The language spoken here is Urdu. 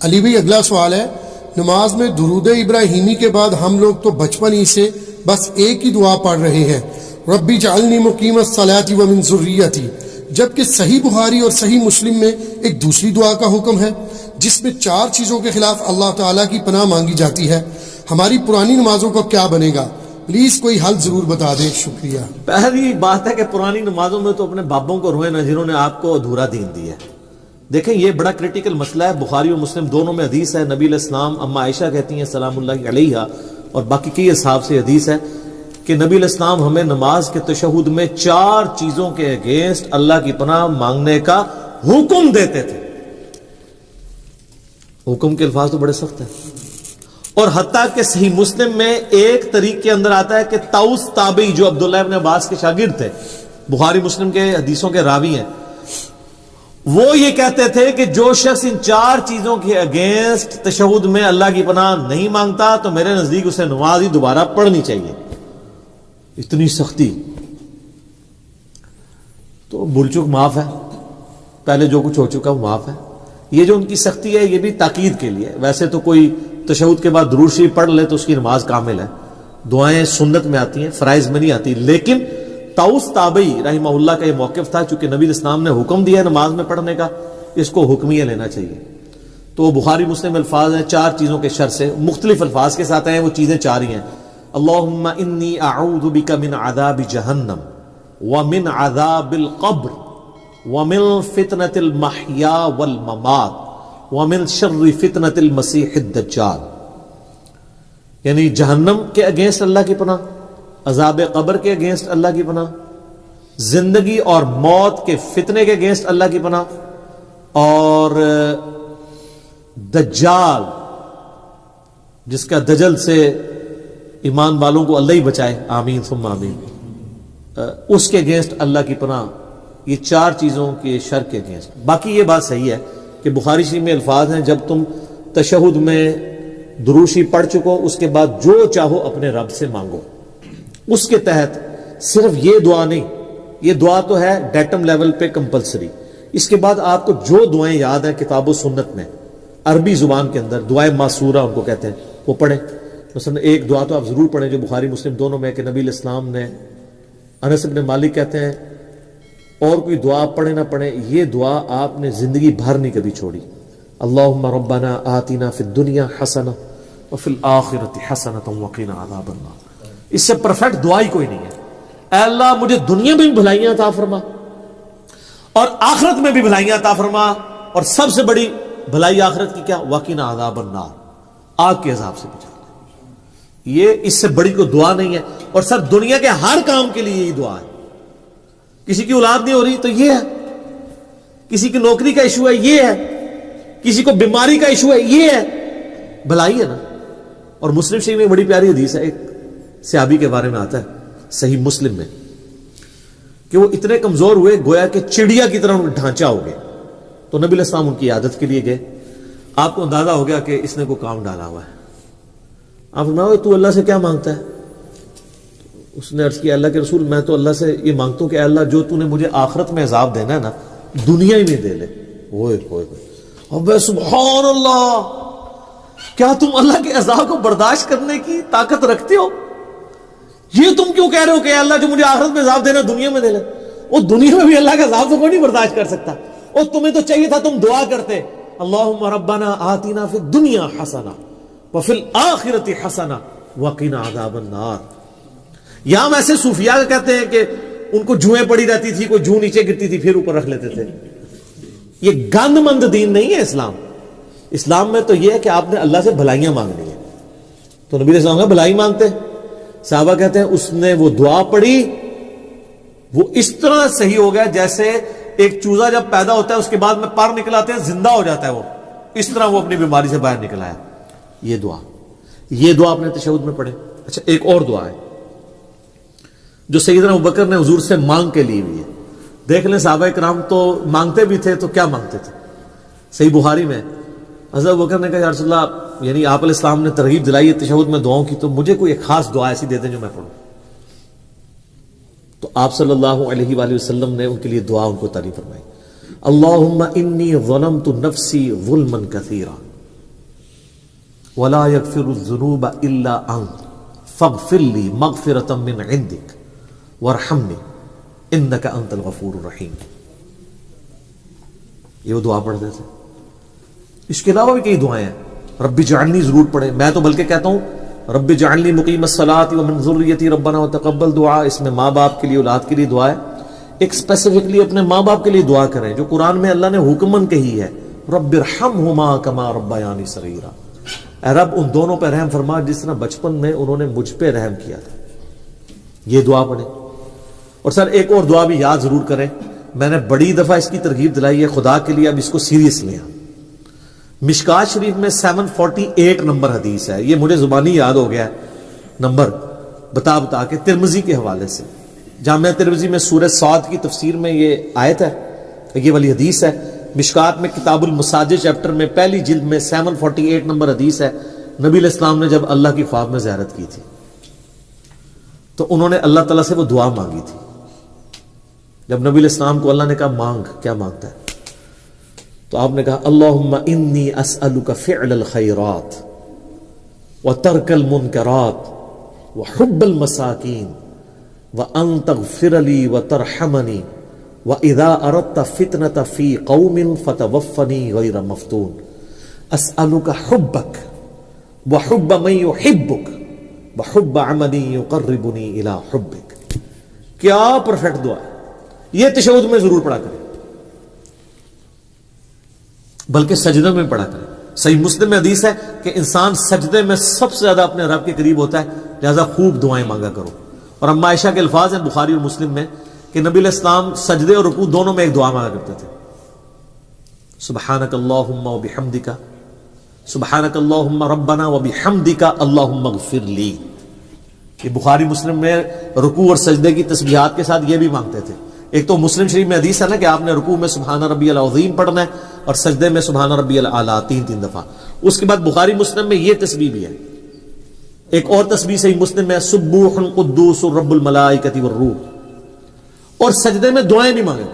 علی بھائی اگلا سوال ہے، نماز میں درود ابراہیمی کے بعد ہم لوگ تو بچپن ہی سے بس ایک ہی دعا پڑھ رہے ہیں، ربی جعلنی مقیم الصلاۃ ومن ذریتی، جبکہ صحیح بخاری اور صحیح مسلم میں ایک دوسری دعا کا حکم ہے جس میں 4 چیزوں کے خلاف اللہ تعالیٰ کی پناہ مانگی جاتی ہے، ہماری پرانی نمازوں کا کیا بنے گا؟ پلیز کوئی حل ضرور بتا دیں، شکریہ۔ پہلی بات ہے کہ پرانی نمازوں میں تو اپنے بابوں کو روئے نہ جنہوں نے آپ کو ادھورا دین دیا ہے۔ دیکھیں یہ بڑا کریٹیکل مسئلہ ہے، بخاری و مسلم دونوں میں حدیث ہے، نبی علیہ السلام اما عائشہ کہتی ہیں سلام اللہ علیہا اور باقی کئی اصحاب سے حدیث ہے کہ نبی علیہ السلام ہمیں نماز کے تشہد میں 4 چیزوں کے اگینسٹ اللہ کی پناہ مانگنے کا حکم دیتے تھے۔ حکم کے الفاظ تو بڑے سخت ہیں، اور حتیٰ کہ صحیح مسلم میں ایک طریق کے اندر آتا ہے کہ طاؤس تابعی جو عبداللہ ابن عباس کے شاگرد تھے، بخاری مسلم کے حدیثوں کے راوی ہیں، وہ یہ کہتے تھے کہ جو شخص ان 4 چیزوں کے اگینسٹ تشہد میں اللہ کی پناہ نہیں مانگتا تو میرے نزدیک اسے نماز ہی دوبارہ پڑھنی چاہیے۔ اتنی سختی تو بھول چک معاف ہے، پہلے جو کچھ ہو چکا وہ معاف ہے۔ یہ جو ان کی سختی ہے یہ بھی تاکید کے لیے، ویسے تو کوئی تشہد کے بعد درود شریف پڑھ لے تو اس کی نماز کامل ہے، دعائیں سنت میں آتی ہیں، فرائض میں نہیں آتی، لیکن طاؤس تابعی رحمہ اللہ کا یہ موقف تھا، چونکہ نبی اسلام نے حکم دیا ہے نماز میں پڑھنے کا، اس کو حکمیہ لینا چاہیے۔ تو بخاری مسلم الفاظ ہیں 4 چیزوں کے شر سے، مختلف الفاظ کے ساتھ ہیں، وہ چیزیں 4 ہی ہیں۔ اللہم انی اعوذ بک من عذاب جہنم ومن عذاب القبر ومن فتنة المحیا والممات ومن شر فتنة المسیح الدجال، یعنی جہنم کے اگینسٹ اللہ کی پناہ، عذاب قبر کے اگینسٹ اللہ کی پناہ، زندگی اور موت کے فتنے کے اگینسٹ اللہ کی پناہ، اور دجال جس کا دجل سے ایمان والوں کو اللہ ہی بچائے، آمین ثم آمین، اس کے اگینسٹ اللہ کی پناہ۔ یہ 4 چیزوں کے شر کے اگینسٹ۔ باقی یہ بات صحیح ہے کہ بخاری شریف میں الفاظ ہیں جب تم تشہد میں درود شریف پڑھ چکو اس کے بعد جو چاہو اپنے رب سے مانگو، اس کے تحت صرف یہ دعا نہیں، یہ دعا تو ہے ڈیٹم لیول پہ کمپلسری، اس کے بعد آپ کو جو دعائیں یاد ہیں کتاب و سنت میں عربی زبان کے اندر دعائیں معصورہ ان کو کہتے ہیں، وہ پڑھیں۔ مثلا ایک دعا تو آپ ضرور پڑھیں جو بخاری مسلم دونوں میں کہ نبی علیہ السلام نے، انس بن مالک کہتے ہیں اور کوئی دعا پڑھیں نہ پڑھیں، یہ دعا آپ نے زندگی بھر نہیں کبھی چھوڑی، اللہم ربنا آتنا فی الدنیا حسنہ وفی الآخرۃ حسنۃ وقنا عذاب النار۔ اس سے پرفیکٹ دعا ہی کوئی نہیں ہے۔ اے اللہ مجھے دنیا میں بھی بھلائیاں عطا فرما اور آخرت میں بھی بھلائیاں عطا فرما، اور سب سے بڑی بھلائی آخرت کی کیا؟ وقنا عذاب النار، آگ کے عذاب سے بچا۔ یہ اس سے بڑی کوئی دعا نہیں ہے، اور سب دنیا کے ہر کام کے لیے یہی دعا ہے۔ کسی کی اولاد نہیں ہو رہی تو یہ ہے، کسی کی نوکری کا ایشو ہے یہ ہے، کسی کو بیماری کا ایشو ہے یہ ہے، بھلائی ہے نا۔ اور مسلم شریف میں بڑی پیاری حدیث ہے، ایک صحابی کے بارے میں آتا ہے صحیح مسلم میں کہ وہ اتنے کمزور ہوئے گویا کہ چڑیا کی طرح ان کا ڈھانچہ ہو گیا، تو نبی علیہ السلام ان کی عادت کے لیے گئے، آپ کو اندازہ ہو گیا کہ اس نے کوئی کام ڈالا ہوا ہے۔ آپ فرمایا تو اللہ سے کیا مانگتا ہے؟ اس نے عرض کیا اللہ کے رسول میں تو اللہ سے یہ مانگتا ہوں کہ اے اللہ جو تو نے مجھے آخرت میں عذاب دینا ہے نا دنیا ہی میں دے لے۔ ہوئے اب سبحان اللہ، کیا تم اللہ کے عذاب کو برداشت کرنے کی طاقت رکھتے ہو؟ یہ تم کیوں کہہ رہے ہو کہ اے اللہ جو مجھے آخرت میں عذاب دینا دنیا میں دے لے؟ وہ دنیا میں بھی اللہ کا عذاب تو کوئی نہیں برداشت کر سکتا، اور تمہیں تو چاہیے تھا تم دعا کرتے اللہم ربنا آتنا فی الدنیا حسنہ وفی الآخرۃ حسنہ وقنا عذاب النار۔ یہاں ہم ایسے صوفیاء کہتے ہیں کہ ان کو جوئیں پڑی رہتی تھی، کوئی جو نیچے گرتی تھی پھر اوپر رکھ لیتے تھے۔ یہ گند مند دین نہیں ہے اسلام۔ اسلام میں تو یہ ہے کہ آپ نے اللہ سے بھلائیاں مانگنی ہے، تو نبی علیہ السلام کا بھلائی مانگتے، صحابہ کہتے ہیں اس نے وہ دعا پڑھی، وہ اس طرح صحیح ہو گیا جیسے ایک چوزا جب پیدا ہوتا ہے اس کے بعد میں پر نکل آتے ہیں زندہ ہو جاتا ہے، وہ اس طرح وہ اپنی بیماری سے باہر نکل آیا۔ یہ دعا اپنے تشہد میں پڑھے۔ اچھا ایک اور دعا ہے جو سیدنا ابوبکر نے حضور سے مانگ کے لی ہوئی ہے، دیکھ لیں صحابہ کرام تو مانگتے بھی تھے، تو کیا مانگتے تھے؟ صحیح بخاری میں حضرت ابوبکر نے کہا یا رسول اللہ، یعنی آپ علیہ السلام نے ترغیب دلائی ہے تشہد میں دعاؤں کی، تو مجھے کوئی ایک خاص دعا ایسی دے دیں جو میں پڑھوں۔ تو آپ صلی اللہ علیہ وآلہ وسلم نے ان کے لیے دعا ان کو تعریف فرمائی، اللہم انی ظلمت نفسی ظلما کثیرا ولا یغفر الذنوب الا انت فاغفر لی مغفرۃ من عندک وارحمنی انک انت الغفور الرحیم. یہ وہ دعا پڑھتے تھے. اس کے علاوہ بھی کئی دعائیں ہیں. رب اجعلنی ضرور پڑھیں. میں تو بلکہ کہتا ہوں رب اجعلنی مقیم الصلاۃ ومن ذریتی ربنا وتقبل دعا. اس میں ماں باپ کے لیے اولاد کے لیے دعا ہے. ایک اسپیسیفکلی اپنے ماں باپ کے لیے دعا کریں جو قرآن میں اللہ نے حکمن کہی ہے, رب ارحمہما کما ربیانی صغیرا. اے رب ان دونوں پہ رحم فرما جس طرح بچپن میں انہوں نے مجھ پہ رحم کیا تھا. یہ دعا پڑھیں. اور سر ایک اور دعا بھی یاد ضرور کریں. میں نے بڑی دفعہ اس کی ترغیب دلائی ہے, خدا کے لیے اب اس کو سیریس لیں. مشکات شریف میں 748 نمبر حدیث ہے. یہ مجھے زبانی یاد ہو گیا ہے نمبر بتا کے, ترمذی کے حوالے سے. جامعہ ترمذی میں سورہ صاد کی تفسیر میں یہ آیت ہے, یہ والی حدیث ہے. مشکات میں کتاب المساجد چیپٹر میں پہلی جلد میں 748 نمبر حدیث ہے. نبی علیہ السلام نے جب اللہ کی خواب میں زیارت کی تھی تو انہوں نے اللہ تعالیٰ سے وہ دعا مانگی تھی. جب نبی علیہ السلام کو اللہ نے کہا مانگ, کیا مانگتا ہے, تو آپ نے کہا اللہم انی اسألک فعل الخیرات وترک المنکرات وحب المساکین وان تغفر لی وترحمنی وَإِذَا أَرَدْتَ فِتْنَةَ فِي قَوْمٍ فَتَوَفَّنِي غَيْرَ مَفْتُونٍ أَسْأَلُكَ حُبَّكَ وَحُبَّ مَن يُحِبُّكَ وَحُبَّ عَمَلٍ يُقَرِّبُنِي إِلَى حُبِّكَ. کیا پرفیکٹ دعا ہے. یہ تشہد میں ضرور پڑھا کریں, بلکہ سجدے میں پڑھا کریں. صحیح مسلم میں حدیث ہے کہ انسان سجدے میں سب سے زیادہ اپنے رب کے قریب ہوتا ہے, لہذا خوب دعائیں مانگا کرو. اور اما عائشہ کے الفاظ ہیں بخاری اور مسلم میں کہ نبی علیہ السلام سجدے اور رکوع دونوں میں ایک دعا مانگا کرتے تھے, سبحانک اللہم وبحمدک, سبحانک اللہم ربنا وبحمدک اللہم اغفر لی. کہ بخاری مسلم میں رکوع اور سجدے کی تسبیحات کے ساتھ یہ بھی مانگتے تھے. ایک تو مسلم شریف میں حدیث ہے نا کہ آپ نے رکوع میں سبحان ربی العظیم پڑھنا ہے اور سجدے میں سبحان ربی الاعلی 3 دفعہ. اس کے بعد بخاری مسلم میں یہ تسبیح بھی ہے. ایک اور تسبیح صحیح مسلم میں سبوح قدوس رب الملائکۃ والروح. اور سجدے میں دعائیں بھی مانگیں.